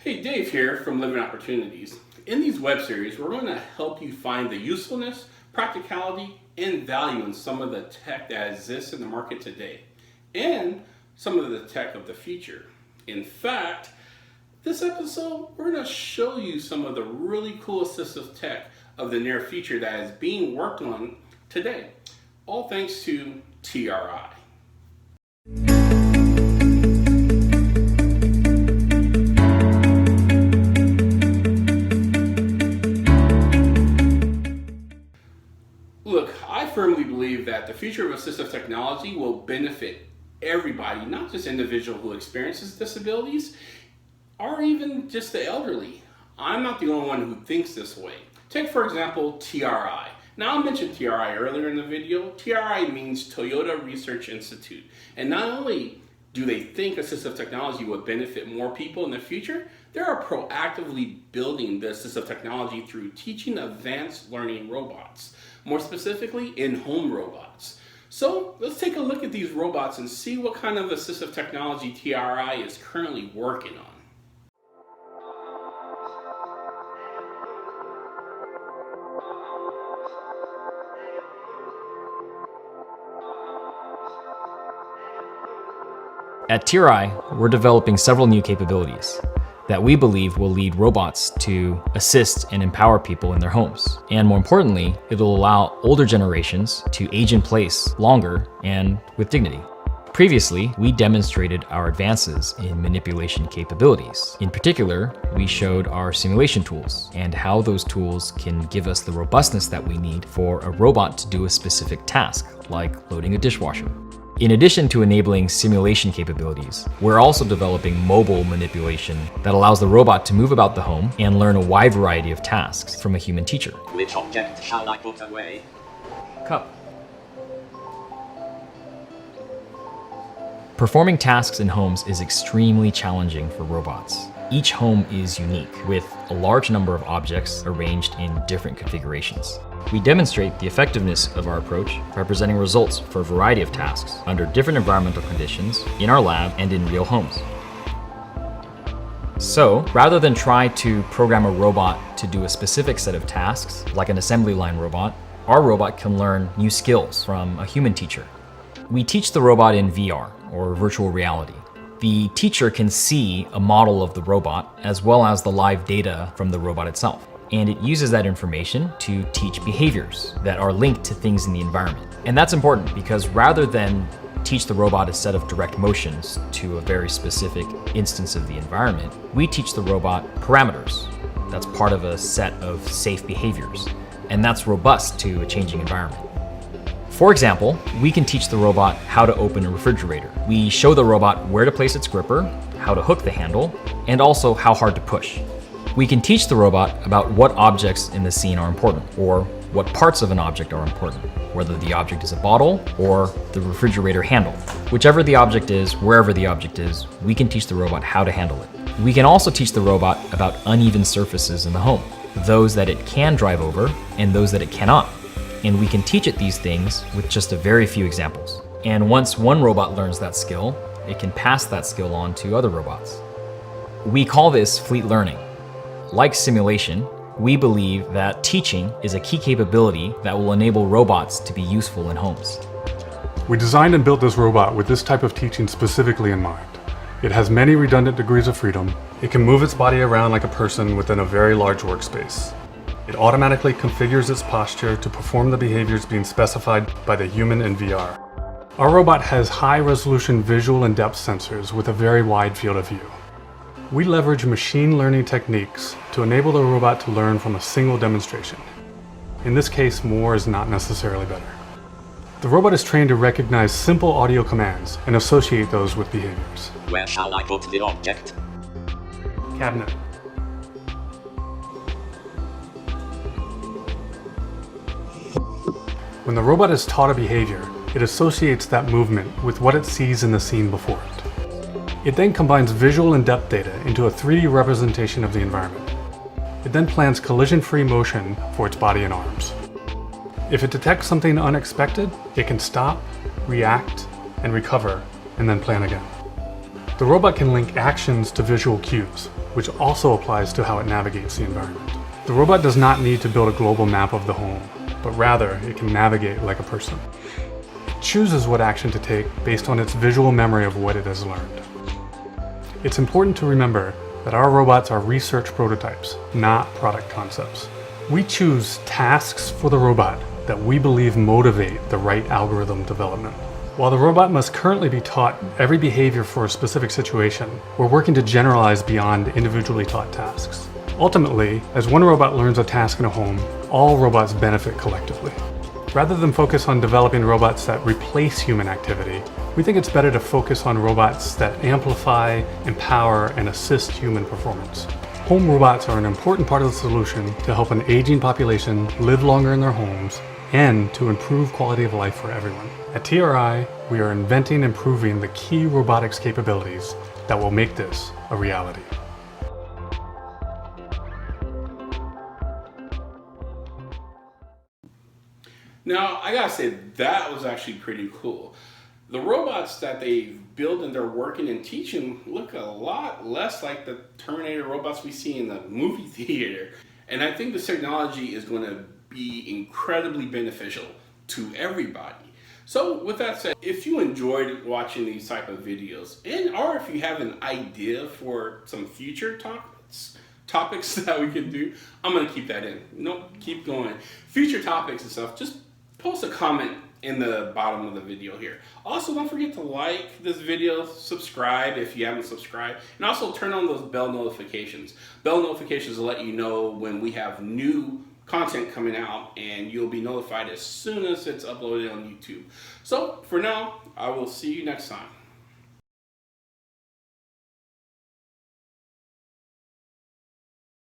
Hey, Dave here from Living Opportunities. In these web series, we're going to help you find the usefulness, practicality, and value in some of the tech that exists in the market today, and some of the tech of the future. In fact, this episode, we're going to show you some of the really cool assistive tech of the near future that is being worked on today, all thanks to TRI. Look, I firmly believe that the future of assistive technology will benefit everybody, not just individual who experiences disabilities, or even just the elderly. I'm not the only one who thinks this way. Take, for example, TRI. Now, I mentioned TRI earlier in the video. TRI means Toyota Research Institute. And not only do they think assistive technology would benefit more people in the future, they are proactively building the assistive technology through teaching advanced learning robots. More specifically, in-home robots. So let's take a look at these robots and see what kind of assistive technology TRI is currently working on. At TRI, we're developing several new capabilities that we believe will lead robots to assist and empower people in their homes. And more importantly, it'll allow older generations to age in place longer and with dignity. Previously, we demonstrated our advances in manipulation capabilities. In particular, we showed our simulation tools and how those tools can give us the robustness that we need for a robot to do a specific task, like loading a dishwasher. In addition to enabling simulation capabilities, we're also developing mobile manipulation that allows the robot to move about the home and learn a wide variety of tasks from a human teacher. Which object shall I put away? Cup. Performing tasks in homes is extremely challenging for robots. Each home is unique, with a large number of objects arranged in different configurations. We demonstrate the effectiveness of our approach by presenting results for a variety of tasks under different environmental conditions in our lab and in real homes. So, rather than try to program a robot to do a specific set of tasks, like an assembly line robot, our robot can learn new skills from a human teacher. We teach the robot in VR, or virtual reality. The teacher can see a model of the robot as well as the live data from the robot itself. And it uses that information to teach behaviors that are linked to things in the environment. And that's important because rather than teach the robot a set of direct motions to a very specific instance of the environment, we teach the robot parameters. That's part of a set of safe behaviors, and that's robust to a changing environment. For example, we can teach the robot how to open a refrigerator. We show the robot where to place its gripper, how to hook the handle, and also how hard to push. We can teach the robot about what objects in the scene are important, or what parts of an object are important, whether the object is a bottle or the refrigerator handle. Whichever the object is, wherever the object is, we can teach the robot how to handle it. We can also teach the robot about uneven surfaces in the home, those that it can drive over and those that it cannot. And we can teach it these things with just a very few examples. And once one robot learns that skill, it can pass that skill on to other robots. We call this fleet learning. Like simulation, we believe that teaching is a key capability that will enable robots to be useful in homes. We designed and built this robot with this type of teaching specifically in mind. It has many redundant degrees of freedom. It can move its body around like a person within a very large workspace. It automatically configures its posture to perform the behaviors being specified by the human in VR. Our robot has high-resolution visual and depth sensors with a very wide field of view. We leverage machine learning techniques to enable the robot to learn from a single demonstration. In this case, more is not necessarily better. The robot is trained to recognize simple audio commands and associate those with behaviors. Where shall I put the object? Cabinet. When the robot is taught a behavior, it associates that movement with what it sees in the scene before it. It then combines visual and depth data into a 3D representation of the environment. It then plans collision-free motion for its body and arms. If it detects something unexpected, it can stop, react, and recover, and then plan again. The robot can link actions to visual cues. which also applies to how it navigates the environment. The robot does not need to build a global map of the home, but rather it can navigate like a person. It chooses what action to take based on its visual memory of what it has learned. It's important to remember that our robots are research prototypes, not product concepts. We choose tasks for the robot that we believe motivate the right algorithm development. While the robot must currently be taught every behavior for a specific situation, we're working to generalize beyond individually taught tasks. Ultimately, as one robot learns a task in a home, all robots benefit collectively. Rather than focus on developing robots that replace human activity, we think it's better to focus on robots that amplify, empower, and assist human performance. Home robots are an important part of the solution to help an aging population live longer in their homes and to improve quality of life for everyone. At TRI, we are inventing and improving the key robotics capabilities that will make this a reality. Now, I gotta say, that was actually pretty cool. The robots that they build and they're working and teaching look a lot less like the Terminator robots we see in the movie theater. And I think this technology is going to be incredibly beneficial to everybody. So with that said, if you enjoyed watching these type of videos, or if you have an idea for some future topics that we can do, I'm going to keep that in. Nope, keep going. Future topics and stuff, just post a comment in the bottom of the video here. Also, don't forget to like this video, subscribe if you haven't subscribed, and also turn on those bell notifications. Bell notifications will let you know when we have new content coming out, and you'll be notified as soon as it's uploaded on YouTube. So for now, I will see you next time.